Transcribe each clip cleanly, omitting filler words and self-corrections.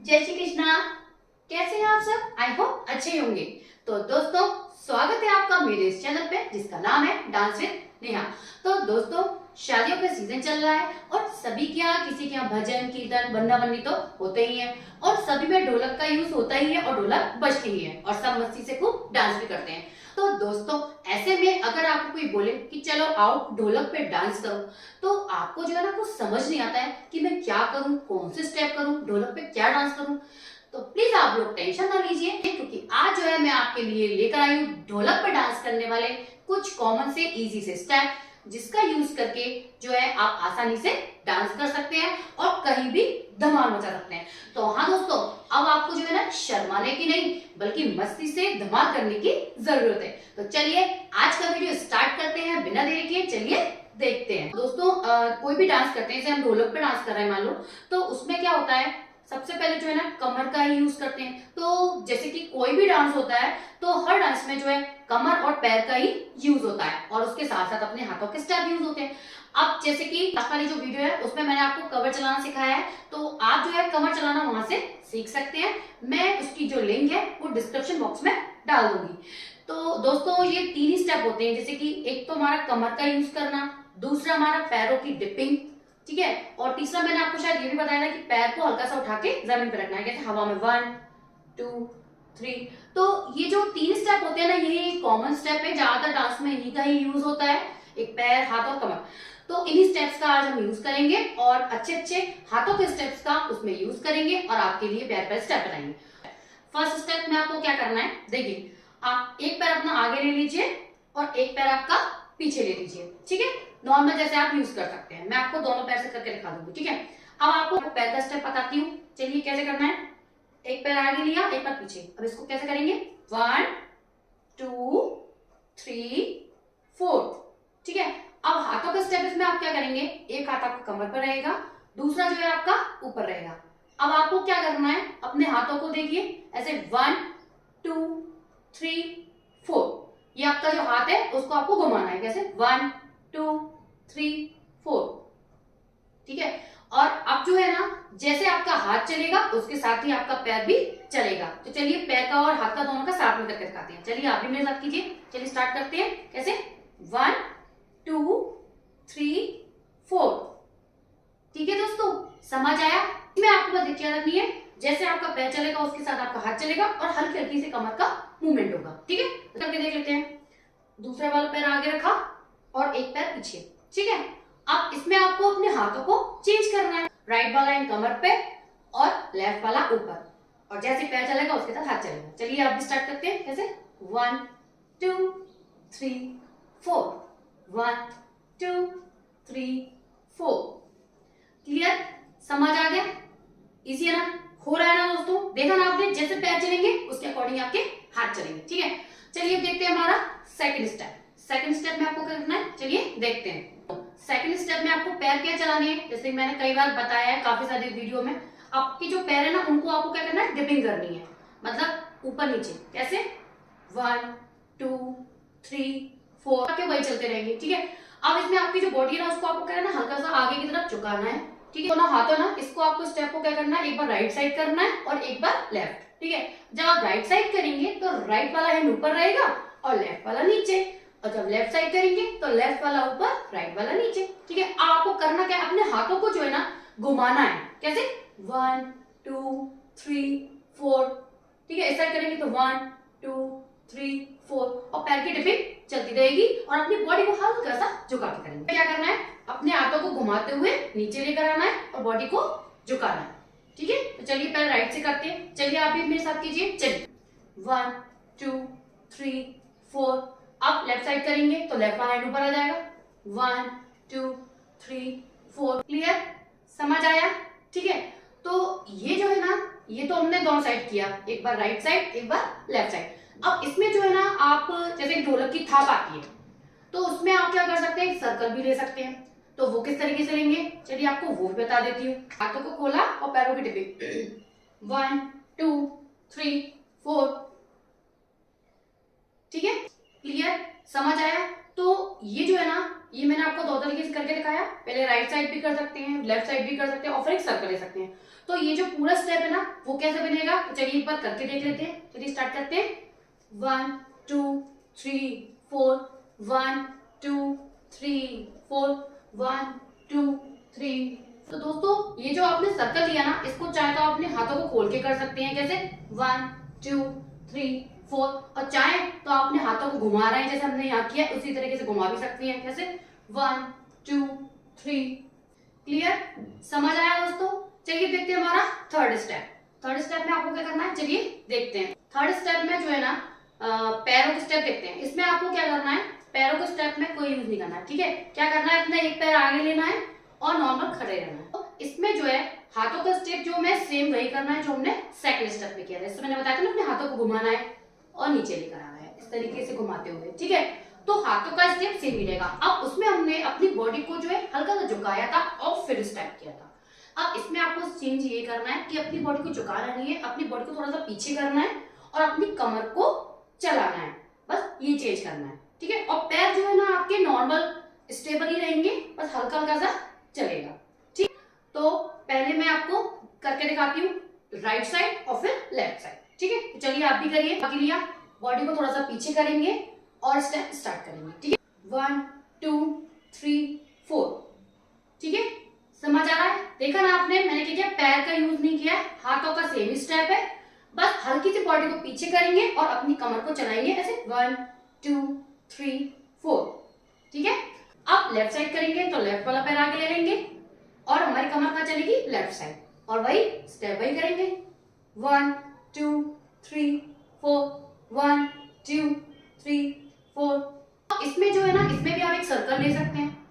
जय श्री कृष्णा। कैसे हैं आप सब? आई होप अच्छे होंगे। तो दोस्तों, स्वागत है आपका मेरे इस चैनल पे जिसका नाम है डांस विद नेहा। तो दोस्तों, शादियों का सीजन चल रहा है और सभी के यहाँ किसी के यहाँ भजन कीर्तन बन्ना बन्नी तो होते ही है और सभी में ढोलक का यूज होता ही है और ढोलक बजती ही है और सब मस्ती से खूब डांस भी करते हैं। तो दोस्तों, ऐसे में अगर आपको कोई बोले कि चलो आओ ढोलक पे डांस करो, तो आपको जो है ना कुछ समझ नहीं आता है कि मैं क्या करूं, कौन से स्टेप करूं, ढोलक पे क्या डांस करूं। तो प्लीज आप लोग टेंशन ना लीजिए, क्योंकि आज जो है मैं आपके लिए लेकर आई हूँ ढोलक पर डांस करने वाले कुछ कॉमन से इजी से स्टेप, जिसका यूज करके जो है आप आसानी से डांस कर सकते हैं और कहीं भी धमाल मचा सकते हैं। तो हाँ दोस्तों, अब आपको जो है ना शर्माने की नहीं बल्कि मस्ती से धमाल करने की जरूरत है। तो चलिए आज का वीडियो स्टार्ट करते हैं बिना देरी किए। चलिए देखते हैं। दोस्तों, कोई भी डांस करते हैं, जैसे हम ढोलक पे डांस कर रहे हैं मान लो, तो उसमें क्या होता है, सबसे पहले जो है ना कमर का ही यूज करते हैं। तो जैसे कि कोई भी डांस होता है तो हर डांस में जो है कमर और पैर का ही यूज होता है और उसके साथ साथ अपने हाथों के स्टेप यूज होते हैं। अब जैसे कि लास्ट वाली जो वीडियो है उसमें मैंने आपको कमर चलाना सिखाया है, तो आप जो है कमर चलाना वहां से सीख सकते हैं। मैं उसकी जो लिंक है वो डिस्क्रिप्शन बॉक्स में डाल दूंगी। तो दोस्तों, ये तीन ही स्टेप होते हैं, जैसे कि एक तो हमारा कमर का यूज करना, दूसरा हमारा पैरों की डिपिंग, ठीक है, और तीसरा मैंने आपको शायद ये भी बताया था कि पैर को हल्का सा उठा के जमीन पर रखना है, जैसे हवा में 1 2 3। तो ये जो तीन स्टेप होते हैं ना, ये कॉमन स्टेप है, ज्यादातर डांस में इन्हीं का ही यूज होता है, एक पैर, हाथ और कमर। तो इन्हीं स्टेप्स का आज हम यूज करेंगे और अच्छे अच्छे हाथों के स्टेप्स का उसमें यूज करेंगे और आपके लिए पैर पर स्टेप बनाएंगे। फर्स्ट स्टेप में आपको क्या करना है, देखिए, आप एक पैर अपना आगे ले लीजिए और एक पैर आपका पीछे ले लीजिए, ठीक है, नॉर्मल जैसे आप यूज कर सकते हैं। मैं आपको दोनों पैर से करके दिखा दूंगी, ठीक है। अब आपको पैर का स्टेप बताती हूँ, चलिए कैसे करना है। एक पैर आगे लिया, एक पैर पीछे। अब इसको कैसे करेंगे, 1 2 3 4, ठीक है। अब हाथों के स्टेप में आप क्या करेंगे, एक हाथ आपका कमर पर रहेगा, दूसरा जो है आपका ऊपर रहेगा। अब आपको क्या करना है, अपने हाथों को देखिए ऐसे 1 2 3 4, ये आपका जो हाथ है उसको आपको घुमाना है, कैसे 1 2 3 4, ठीक है। और अब जो है ना, जैसे आपका हाथ चलेगा उसके साथ ही आपका पैर भी चलेगा। तो चलिए पैर का और हाथ का दोनों का साथ में करके दिखाते हैं। चलिए आप भी मेरे साथ कीजिए। चलिए स्टार्ट करते हैं, कैसे 1 2 3 4, ठीक है दोस्तों, समझ आया। मैं आपको बस ध्यान रखनी है, जैसे आपका पैर चलेगा उसके साथ आपका हाथ चलेगा और हल्की हल्की से कमर का मूवमेंट होगा, ठीक है। करके देख लेते हैं। दूसरा वाला पैर आगे रखा और एक पैर पीछे, ठीक है। अब इसमें आपको अपने हाथों को चेंज करना है, राइट वाला इन कमर पे और लेफ्ट वाला ऊपर, और जैसे पैर चलेगा उसके साथ हाथ चलेगा। चलिए आप भी स्टार्ट करते हैं, कैसे 1 2 3 4, 1 2 3 4, क्लियर, समझ आ गया, इजी है ना, हो रहा है ना दोस्तों, देखा ना आपने, जैसे पैर चलेंगे उसके अकॉर्डिंग आपके हाथ चलेंगे, ठीक है। चलिए देखते हैं हमारा सेकंड स्टेप। सेकंड स्टेप में आपको क्या करना है, चलिए देखते हैं। सेकंड स्टेप में आपको पैर क्या चलाने हैं, जैसे मैंने कई बार बताया है काफी सारी वीडियो में, आपकी जो पैर है ना उनको आपको क्या करना है, डिपिंग करनी है, मतलब ऊपर नीचे, कैसे 1 2 3 4, आपके वही चलते रहेंगे, ठीक है। अब इसमें आपकी जो बॉडी है ना उसको आपको क्या करना है, हल्का सा आगे की तरफ झुकाना है, ठीक है। दोनों हाथ है ना, इसको आपको स्टेप को क्या करना है, एक बार राइट साइड करना है और एक बार लेफ्ट, ठीक है। जब आप राइट साइड करेंगे तो राइट वाला हैंड ऊपर रहेगा और लेफ्ट वाला नीचे, और जब लेफ्ट साइड करेंगे तो लेफ्ट वाला ऊपर, राइट वाला नीचे, ठीक है। अब आपको करना क्या है, अपने हाथों को जो है ना घुमाना है, कैसे 1 2 3 4, ठीक है। ऐसा करेंगे तो 1 2 3 4 और पैर की डिपिंग चलती रहेगी और अपनी बॉडी को हल्का सा झुका के करेंगे। क्या करना है, अपने हाथों को घुमाते हुए नीचे लेकर आना है और बॉडी को झुकाना है, ठीक है। तो चलिए पहले राइट से करते हैं, चलिए आप भी मेरे साथ कीजिए। चलिए 1 2 3 4, अब लेफ्ट साइड करेंगे तो लेफ्ट वाला हैंड ऊपर आ जाएगा, 1 2 3 4, क्लियर, समझ आया, ठीक है। तो ये जो है ना, ये तो हमने दोनों साइड किया, एक बार राइट साइड एक बार लेफ्ट साइड। अब इसमें जो है ना, आप जैसे ढोलक की थाप आती है तो उसमें आप क्या कर सकते हैं, एक सर्कल भी ले सकते हैं। तो वो किस तरीके से लेंगे, चलिए आपको वो भी बता देती हूँ। हाथों को खोला और पैरों की डिपिंग 1 2 3 4, ठीक है, क्लियर, समझ आया। तो ये जो है ना, ये मैंने आपको दो तरीके से करके दिखाया। पहले राइट साइड भी कर सकते हैं, लेफ्ट साइड भी कर सकते हैं और फिर एक सर्कल ले सकते हैं। तो ये जो पूरा स्टेप है ना वो कैसे बनेगा, तो चलिए एक बार करके देख लेते हैं। चलिए स्टार्ट करते हैं। 1 2 3 4 1 2 3 4 1 2 3। तो दोस्तों ये जो आपने सर्कल लिया ना, इसको चाहे तो अपने हाथों को खोल के कर सकते हैं, कैसे 1 2 3 4, और चाहे तो आपने हाथों को घुमा रहे हैं जैसे हमने यहाँ किया, उसी तरीके से घुमा भी सकती हैं, कैसे 1 2 3। क्लियर, समझ आया दोस्तों? चलिए देखते हैं हमारा थर्ड स्टेप। थर्ड स्टेप में आपको क्या करना है, चलिए देखते हैं। थर्ड स्टेप में जो है ना पैरों के स्टेप देखते हैं। इसमें आपको क्या करना है, पैरों के स्टेप में कोई यूज नहीं करना है, ठीक है। क्या करना है, अपना एक पैर आगे लेना है और नॉर्मल खड़े रहना है। तो इसमें जो है हाथों का स्टेप जो मैं सेम वही करना है जो हमने सेकंड स्टेप में किया था। इसमें मैंने बताया था ना, अपने हाथों को घुमाना है और नीचे लेकर आना है, इस तरीके से घुमाते हुए, ठीक है। तो हाथों का स्टेप सेम मिलेगा। अब उसमें हमने अपनी बॉडी को जो है हल्का सा झुकाया था और फिर स्टेप किया था। अब इसमें आपको चेंज ये करना है कि अपनी बॉडी को झुकाना नहीं है, अपनी बॉडी को थोड़ा सा पीछे करना है और अपनी कमर को चलाना है, बस ये चेंज करना है, ठीक है। और पैर जो है ना आपके नॉर्मल स्टेबल ही रहेंगे, बस हल्का हल्का सा चलेगा, ठीक। तो पहले मैं आपको करके दिखाती हूँ, राइट साइड और फिर लेफ्ट साइड, ठीक है। तो चलिए आप भी करिए। बाकी लिया, बॉडी को थोड़ा सा पीछे करेंगे और स्टेप स्टार्ट करेंगे, ठीक है। 1 2 3 4, ठीक है। समझ आ रहा है? देखा ना आपने, मैंने क्या किया, पैर का यूज नहीं किया, हाथों का सेम स्टेप है, बस हल्की सी बॉडी को पीछे करेंगे और अपनी कमर को चलाएंगे ऐसे 1 2 3 4, ठीक है। अब लेफ्ट साइड करेंगे तो लेफ्ट वाला पैर आगे ले लेंगे और हमारी कमर कहाँ चलेगी, लेफ्ट साइड, और वही स्टेप वही करेंगे 1 2 3 4 1 2 3 4। इसमें जो है ना, इसमें भी आप एक सर्कल ले सकते हैं,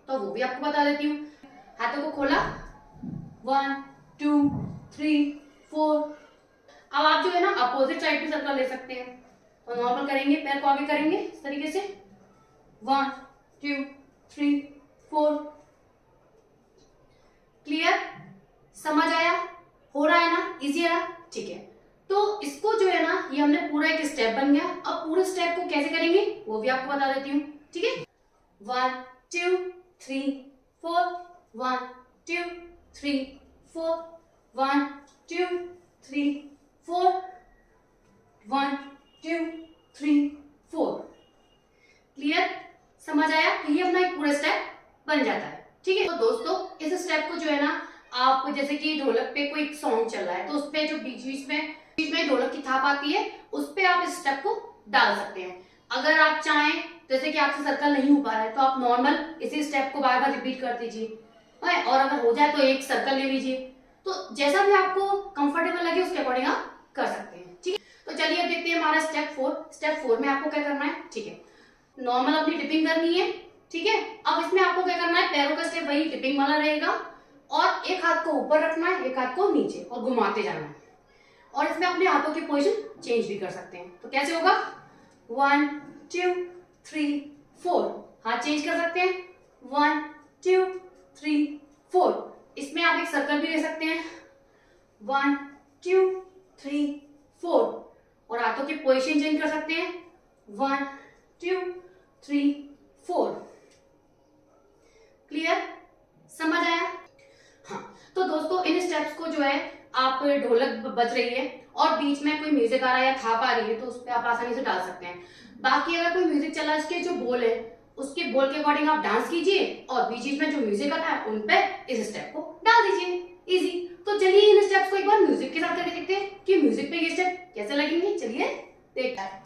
तो वो भी आपको बता देती हूँ। हाथों को खोला 1 2 3 4। अब आप जो है ना अपोजिट साइड भी सर्कल ले सकते हैं, तो नॉर्मल करेंगे, पैर को आगे करेंगे इस तरीके से 1 2 3 4। क्लियर, समझ आया? हो रहा है ना, इजी है ना, ठीक है। तो इसको जो है ना, ये हमने पूरा एक स्टेप बन गया। अब पूरे स्टेप को कैसे करेंगे वो भी आपको बता देती हूँ, ठीक है। 1 2 3 4 1 2 3 4 1 2 3 4 1 2 3 4। क्लियर, समझ आया? ये अपना एक पूरा स्टेप बन जाता है, ठीक है। तो दोस्तों इस स्टेप को जो है ना, आप जैसे कि ढोलक पे कोई सॉन्ग चल रहा है तो उस पे जो बीच में ढोलक की थाप आती है, उस पे आप इस स्टेप को डाल सकते हैं। अगर आप चाहें, जैसे कि आपसे सर्कल नहीं हो पा रहा है, तो आप नॉर्मल इसी स्टेप को बार बार रिपीट कर दीजिए, और अगर हो जाए तो एक सर्कल ले लीजिए। तो जैसा भी आपको कंफर्टेबल लगे उसके अकॉर्डिंग आप कर सकते हैं, ठीक है। तो चलिए अब देखते हैं हमारा स्टेप 4। स्टेप 4 में आपको क्या करना है, ठीक है, नॉर्मल अपनी डिपिंग करनी है, ठीक है। अब इसमें आपको क्या करना है, पैरों का स्टेप वही डिपिंग वाला रहेगा, और एक हाथ को ऊपर रखना है, एक हाथ को नीचे, और घुमाते जाना है। और इसमें अपने हाथों की पोजीशन चेंज भी कर सकते हैं। तो कैसे होगा, 1 2 3 4, हाथ चेंज कर सकते हैं 1 2 3 4। इसमें आप एक सर्कल भी ले सकते हैं 1 2 3 4, और हाथों की पोजीशन चेंज कर सकते हैं 1 2 3 4। क्लियर, समझ आया? हाँ, तो दोस्तों इन स्टेप्स को जो है, आप ढोलक बज रही है और बीच में कोई म्यूजिक आ रहा है या थाप आ रही है, तो उस पर आप आसानी से डाल सकते हैं। बाकी अगर कोई म्यूजिक चला है, इसके जो बोल है उसके बोल के अकॉर्डिंग आप डांस कीजिए, और बीच बीच में जो म्यूजिक आता है उन पे इस स्टेप को डाल दीजिए, इजी। तो चलिए इन स्टेप्स को एक बार म्यूजिक के साथ करके देखते हैं कि म्यूजिक पे ये स्टेप कैसे लगेंगे। चलिए देखते हैं।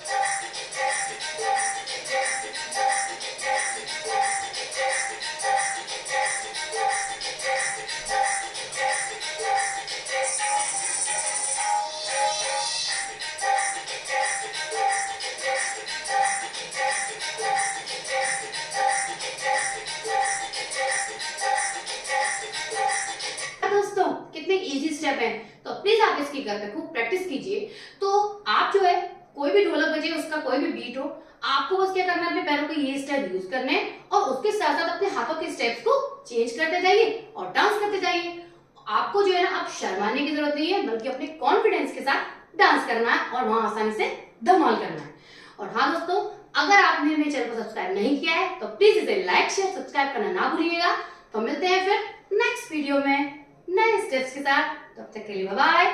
दोस्तों कितने इजी स्टेप हैं, तो प्लीज आप इसकी घर पे खूब प्रैक्टिस कीजिए। तो आप जो है, कोई भी ढोलक बजे, उसका कोई भी बीट हो, आपको बस क्या करना है, अपने पैरों के ये स्टेप यूज करने हैं, और उसके साथ साथ अपने हाथों के स्टेप्स को चेंज करते जाइए और डांस करते जाइए। आपको जो है ना, अब शर्माने की जरूरत नहीं है, बल्कि अपने कॉन्फिडेंस के साथ डांस करना है और वहां आसानी से धमाल करना है। और हाँ दोस्तों, अगर आपने मेरे चैनल को सब्सक्राइब नहीं किया है तो प्लीज इसे लाइक शेयर सब्सक्राइब करना ना भूलिएगा। तो मिलते हैं फिर नेक्स्ट वीडियो में नए स्टेप्स के साथ। तब तक के लिए बाय बाय।